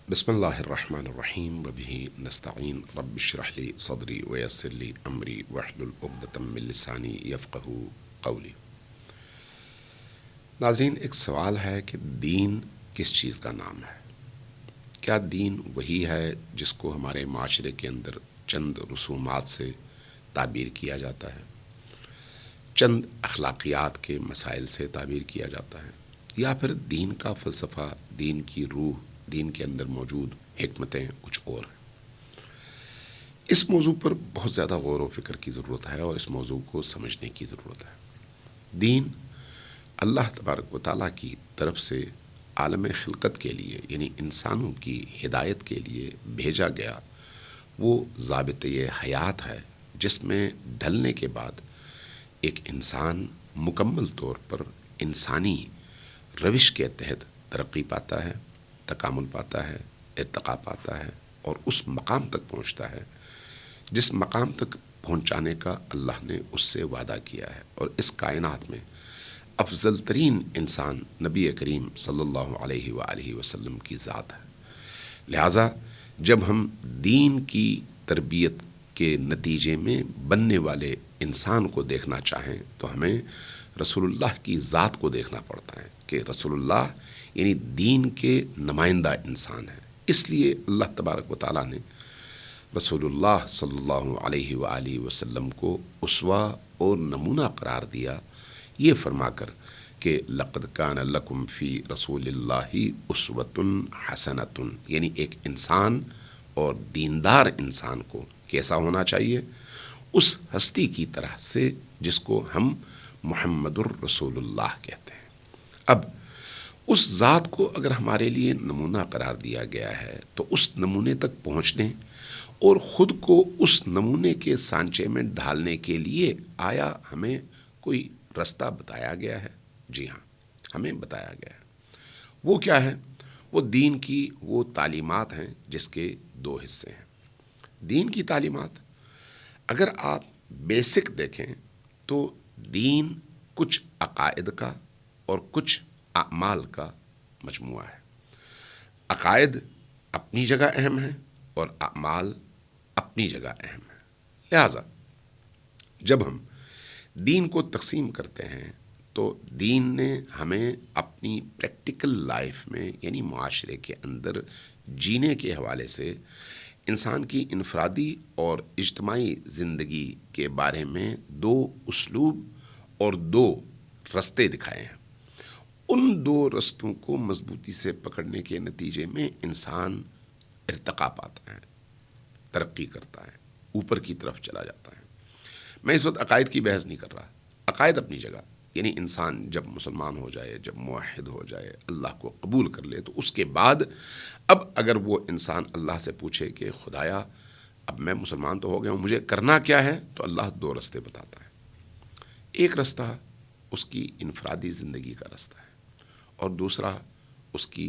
بسم اللہ الرحمن الرحیم وبہ نستعین رب اشرح لی صدری ویسر لی امری واحلل عقدۃ من لسانی یفقہوا قولی۔ ناظرین، ایک سوال ہے کہ دین کس چیز کا نام ہے؟ کیا دین وہی ہے جس کو ہمارے معاشرے کے اندر چند رسومات سے تعبیر کیا جاتا ہے، چند اخلاقیات کے مسائل سے تعبیر کیا جاتا ہے، یا پھر دین کا فلسفہ، دین کی روح، دین کے اندر موجود حکمتیں کچھ اور ہیں؟ اس موضوع پر بہت زیادہ غور و فکر کی ضرورت ہے اور اس موضوع کو سمجھنے کی ضرورت ہے۔ دین اللہ تبارک و تعالیٰ کی طرف سے عالم خلقت کے لیے، یعنی انسانوں کی ہدایت کے لیے بھیجا گیا وہ ضابطۂ حیات ہے، جس میں ڈھلنے کے بعد ایک انسان مکمل طور پر انسانی روش کے تحت ترقی پاتا ہے، تکامل پاتا ہے، ارتقا پاتا ہے اور اس مقام تک پہنچتا ہے جس مقام تک پہنچانے کا اللہ نے اس سے وعدہ کیا ہے۔ اور اس کائنات میں افضل ترین انسان نبی کریم صلی اللہ علیہ وآلہ وسلم کی ذات ہے۔ لہٰذا جب ہم دین کی تربیت کے نتیجے میں بننے والے انسان کو دیکھنا چاہیں تو ہمیں رسول اللہ کی ذات کو دیکھنا پڑتا ہے کہ رسول اللہ یعنی دین کے نمائندہ انسان ہیں۔ اس لیے اللہ تبارک و تعالیٰ نے رسول اللہ صلی اللہ علیہ وآلہ وسلم کو اسوہ اور نمونہ قرار دیا، یہ فرما کر کہ لقد کان لکم فی رسول اللہ اسوۃ حسنۃ، یعنی ایک انسان اور دیندار انسان کو کیسا ہونا چاہیے؟ اس ہستی کی طرح سے جس کو ہم محمد الرسول اللہ کہتے ہیں۔ اب اس ذات کو اگر ہمارے لیے نمونہ قرار دیا گیا ہے تو اس نمونے تک پہنچنے اور خود کو اس نمونے کے سانچے میں ڈھالنے کے لیے آیا ہمیں کوئی رستہ بتایا گیا ہے؟ جی ہاں، ہمیں بتایا گیا ہے۔ وہ کیا ہے؟ وہ دین کی وہ تعلیمات ہیں جس کے دو حصے ہیں۔ دین کی تعلیمات اگر آپ بیسک دیکھیں تو دین کچھ عقائد کا اور کچھ اعمال کا مجموعہ ہے۔ عقائد اپنی جگہ اہم ہیں اور اعمال اپنی جگہ اہم ہیں۔ لہٰذا جب ہم دین کو تقسیم کرتے ہیں تو دین نے ہمیں اپنی پریکٹیکل لائف میں، یعنی معاشرے کے اندر جینے کے حوالے سے انسان کی انفرادی اور اجتماعی زندگی کے بارے میں دو اسلوب اور دو رستے دکھائے ہیں۔ ان دو رستوں کو مضبوطی سے پکڑنے کے نتیجے میں انسان ارتقا پاتا ہے، ترقی کرتا ہے، اوپر کی طرف چلا جاتا ہے۔ میں اس وقت عقائد کی بحث نہیں کر رہا۔ عقائد اپنی جگہ، یعنی انسان جب مسلمان ہو جائے، جب موحد ہو جائے، اللہ کو قبول کر لے، تو اس کے بعد اب اگر وہ انسان اللہ سے پوچھے کہ خدایا اب میں مسلمان تو ہو گیا ہوں، مجھے کرنا کیا ہے، تو اللہ دو رستے بتاتا ہے۔ ایک رستہ اس کی انفرادی زندگی کا رستہ ہے اور دوسرا اس کی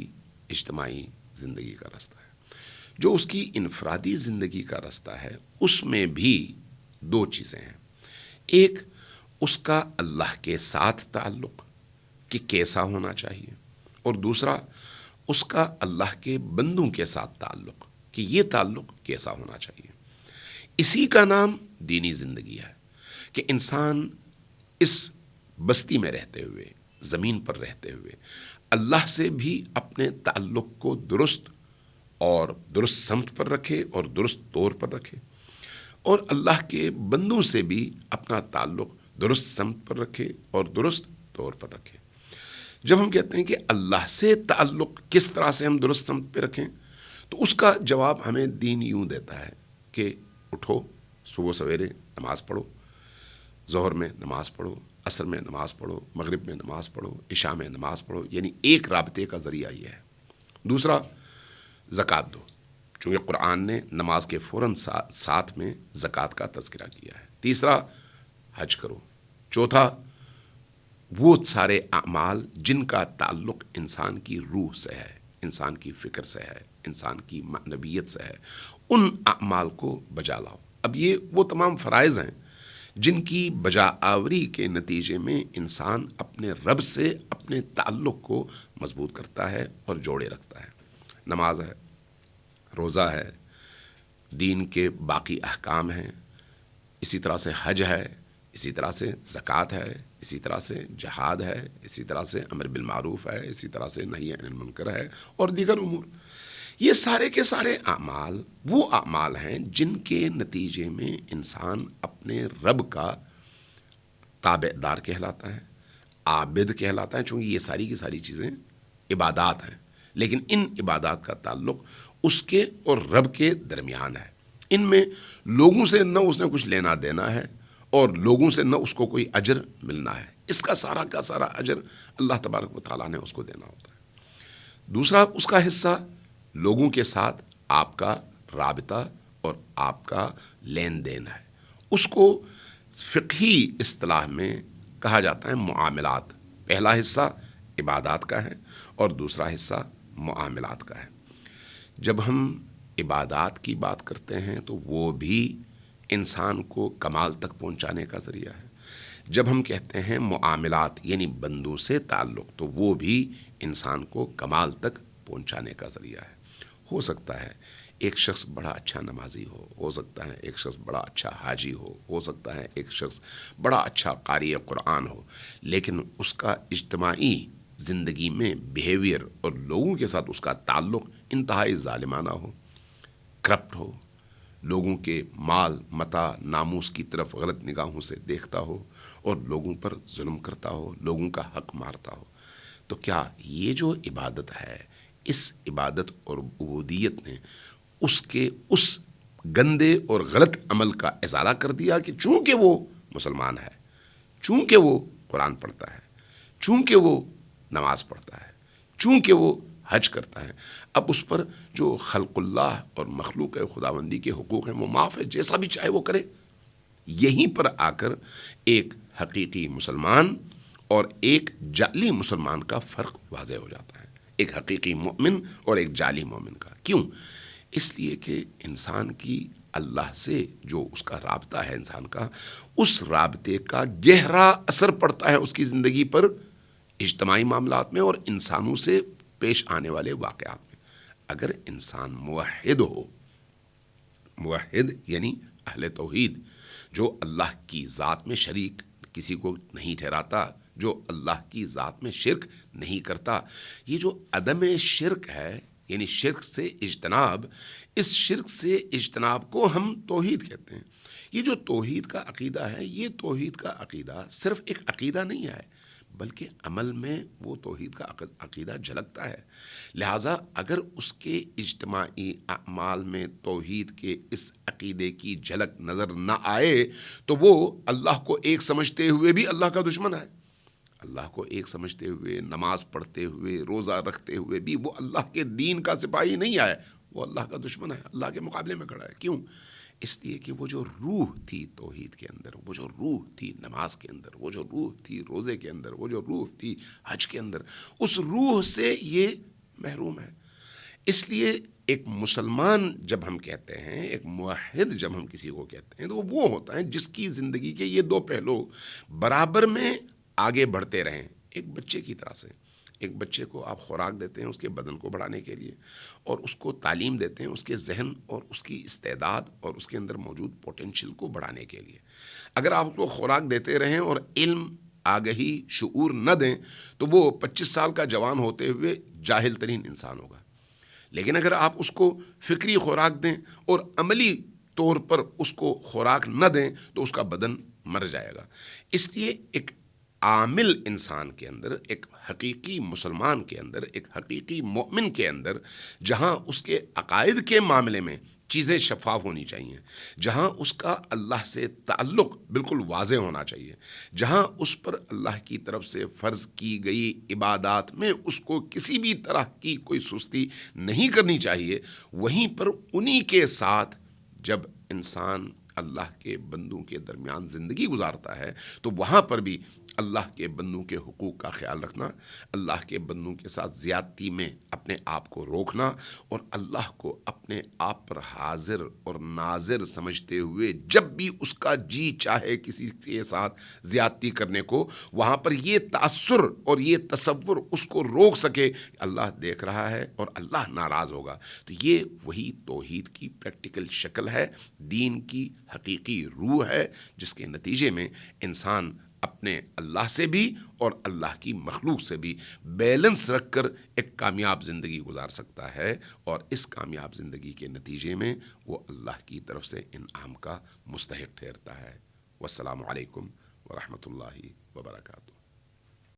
اجتماعی زندگی کا رستہ ہے۔ جو اس کی انفرادی زندگی کا رستہ ہے اس میں بھی دو چیزیں ہیں۔ ایک اس کا اللہ کے ساتھ تعلق کہ کیسا ہونا چاہیے، اور دوسرا اس کا اللہ کے بندوں کے ساتھ تعلق کہ یہ تعلق کیسا ہونا چاہیے۔ اسی کا نام دینی زندگی ہے کہ انسان اس بستی میں رہتے ہوئے، زمین پر رہتے ہوئے اللہ سے بھی اپنے تعلق کو درست اور درست سمت پر رکھے اور درست طور پر رکھے، اور اللہ کے بندوں سے بھی اپنا تعلق درست سمت پر رکھے اور درست طور پر رکھے۔ جب ہم کہتے ہیں کہ اللہ سے تعلق کس طرح سے ہم درست سمت پہ رکھیں، تو اس کا جواب ہمیں دین یوں دیتا ہے کہ اٹھو، صبح سویرے نماز پڑھو، ظہر میں نماز پڑھو، عصر میں نماز پڑھو، مغرب میں نماز پڑھو، عشاء میں نماز پڑھو، یعنی ایک رابطے کا ذریعہ یہ ہے۔ دوسرا، زکوٰۃ دو، چونکہ قرآن نے نماز کے فوراً ساتھ میں زکوٰۃ کا تذکرہ کیا ہے۔ تیسرا، حج کرو۔ چوتھا، وہ سارے اعمال جن کا تعلق انسان کی روح سے ہے، انسان کی فکر سے ہے، انسان کی معنویت سے ہے، ان اعمال کو بجا لاؤ۔ اب یہ وہ تمام فرائض ہیں جن کی بجا آوری کے نتیجے میں انسان اپنے رب سے اپنے تعلق کو مضبوط کرتا ہے اور جوڑے رکھتا ہے۔ نماز ہے، روزہ ہے، دین کے باقی احکام ہیں، اسی طرح سے حج ہے، اسی طرح سے زکوٰۃ ہے، اسی طرح سے جہاد ہے، اسی طرح سے امر بالمعروف ہے، اسی طرح سے نہی عن المنکر ہے، اور دیگر امور۔ یہ سارے کے سارے اعمال وہ اعمال ہیں جن کے نتیجے میں انسان اپنے رب کا تابع دار کہلاتا ہے، عابد کہلاتا ہے، چونکہ یہ ساری کی ساری چیزیں عبادات ہیں، لیکن ان عبادات کا تعلق اس کے اور رب کے درمیان ہے۔ ان میں لوگوں سے نہ اس نے کچھ لینا دینا ہے، اور لوگوں سے نہ اس کو کوئی اجر ملنا ہے۔ اس کا سارا اجر اللہ تبارک و تعالیٰ نے اس کو دینا ہوتا ہے۔ دوسرا اس کا حصہ لوگوں کے ساتھ آپ کا رابطہ اور آپ کا لین دین ہے۔ اس کو فقہی اصطلاح میں کہا جاتا ہے معاملات۔ پہلا حصہ عبادات کا ہے اور دوسرا حصہ معاملات کا ہے۔ جب ہم عبادات کی بات کرتے ہیں تو وہ بھی انسان کو کمال تک پہنچانے کا ذریعہ ہے۔ جب ہم کہتے ہیں معاملات یعنی بندوں سے تعلق، تو وہ بھی انسان کو کمال تک پہنچانے کا ذریعہ ہے۔ ہو سکتا ہے ایک شخص بڑا اچھا نمازی ہو سکتا ہے ایک شخص بڑا اچھا حاجی ہو سکتا ہے ایک شخص بڑا اچھا قاری قرآن ہو، لیکن اس کا اجتماعی زندگی میں بیہیویئر اور لوگوں کے ساتھ اس کا تعلق انتہائی ظالمانہ ہو، کرپٹ ہو، لوگوں کے مال متاع ناموس کی طرف غلط نگاہوں سے دیکھتا ہو، اور لوگوں پر ظلم کرتا ہو، لوگوں کا حق مارتا ہو، تو کیا یہ جو عبادت ہے، اس عبادت اور عبودیت نے اس کے اس گندے اور غلط عمل کا ازالہ کر دیا کہ چونکہ وہ مسلمان ہے، چونکہ وہ قرآن پڑھتا ہے، چونکہ وہ نماز پڑھتا ہے، چونکہ وہ حج کرتا ہے، اب اس پر جو خلق اللہ اور مخلوق خداوندی کے حقوق ہیں وہ معاف ہے، جیسا بھی چاہے وہ کرے۔ یہیں پر آ کر ایک حقیقی مسلمان اور ایک جعلی مسلمان کا فرق واضح ہو جاتا ہے، ایک حقیقی مومن اور ایک جعلی مومن کا۔ کیوں؟ اس لیے کہ انسان کی اللہ سے جو اس کا رابطہ ہے، انسان کا اس رابطے کا گہرا اثر پڑتا ہے اس کی زندگی پر، اجتماعی معاملات میں اور انسانوں سے پیش آنے والے واقعات میں۔ اگر انسان موحد ہو، موحد یعنی اہل توحید، جو اللہ کی ذات میں شریک کسی کو نہیں ٹھہراتا، جو اللہ کی ذات میں شرک نہیں کرتا، یہ جو عدم شرک ہے یعنی شرک سے اجتناب، اس شرک سے اجتناب کو ہم توحید کہتے ہیں۔ یہ جو توحید کا عقیدہ ہے، یہ توحید کا عقیدہ صرف ایک عقیدہ نہیں ہے، بلکہ عمل میں وہ توحید کا عقیدہ جھلکتا ہے۔ لہٰذا اگر اس کے اجتماعی اعمال میں توحید کے اس عقیدے کی جھلک نظر نہ آئے تو وہ اللہ کو ایک سمجھتے ہوئے بھی اللہ کا دشمن ہے۔ اللہ کو ایک سمجھتے ہوئے، نماز پڑھتے ہوئے، روزہ رکھتے ہوئے بھی وہ اللہ کے دین کا سپاہی نہیں آیا، وہ اللہ کا دشمن ہے، اللہ کے مقابلے میں کھڑا ہے۔ کیوں؟ اس لیے کہ وہ جو روح تھی توحید کے اندر، وہ جو روح تھی نماز کے اندر، وہ جو روح تھی روزے کے اندر، وہ جو روح تھی حج کے اندر، اس روح سے یہ محروم ہے۔ اس لیے ایک مسلمان جب ہم کہتے ہیں، ایک موحد جب ہم کسی کو کہتے ہیں، تو وہ ہوتا ہے جس کی زندگی کے یہ دو پہلو برابر میں آگے بڑھتے رہیں۔ ایک بچے کی طرح سے، ایک بچے کو آپ خوراک دیتے ہیں اس کے بدن کو بڑھانے کے لیے، اور اس کو تعلیم دیتے ہیں اس کے ذہن اور اس کی استعداد اور اس کے اندر موجود پوٹینشیل کو بڑھانے کے لیے۔ اگر آپ اس کو خوراک دیتے رہیں اور علم، آگہی، شعور نہ دیں تو وہ 25 سال کا جوان ہوتے ہوئے جاہل ترین انسان ہوگا۔ لیکن اگر آپ اس کو فکری خوراک دیں اور عملی طور پر اس کو خوراک نہ دیں تو اس کا بدن مر جائے گا۔ اس لیے ایک عامل انسان کے اندر، ایک حقیقی مسلمان کے اندر، ایک حقیقی مومن کے اندر، جہاں اس کے عقائد کے معاملے میں چیزیں شفاف ہونی چاہیے، جہاں اس کا اللہ سے تعلق بالکل واضح ہونا چاہیے، جہاں اس پر اللہ کی طرف سے فرض کی گئی عبادات میں اس کو کسی بھی طرح کی کوئی سستی نہیں کرنی چاہیے، وہیں پر انہی کے ساتھ جب انسان اللہ کے بندوں کے درمیان زندگی گزارتا ہے تو وہاں پر بھی اللہ کے بندوں کے حقوق کا خیال رکھنا، اللہ کے بندوں کے ساتھ زیادتی میں اپنے آپ کو روکنا، اور اللہ کو اپنے آپ پر حاضر اور ناظر سمجھتے ہوئے جب بھی اس کا جی چاہے کسی کے ساتھ زیادتی کرنے کو، وہاں پر یہ تأثر اور یہ تصور اس کو روک سکے کہ اللہ دیکھ رہا ہے اور اللہ ناراض ہوگا۔ تو یہ وہی توحید کی پریکٹیکل شکل ہے، دین کی حقیقی روح ہے، جس کے نتیجے میں انسان اپنے اللہ سے بھی اور اللہ کی مخلوق سے بھی بیلنس رکھ کر ایک کامیاب زندگی گزار سکتا ہے، اور اس کامیاب زندگی کے نتیجے میں وہ اللہ کی طرف سے انعام کا مستحق ٹھہرتا ہے۔ والسلام علیکم ورحمۃ اللہ وبرکاتہ۔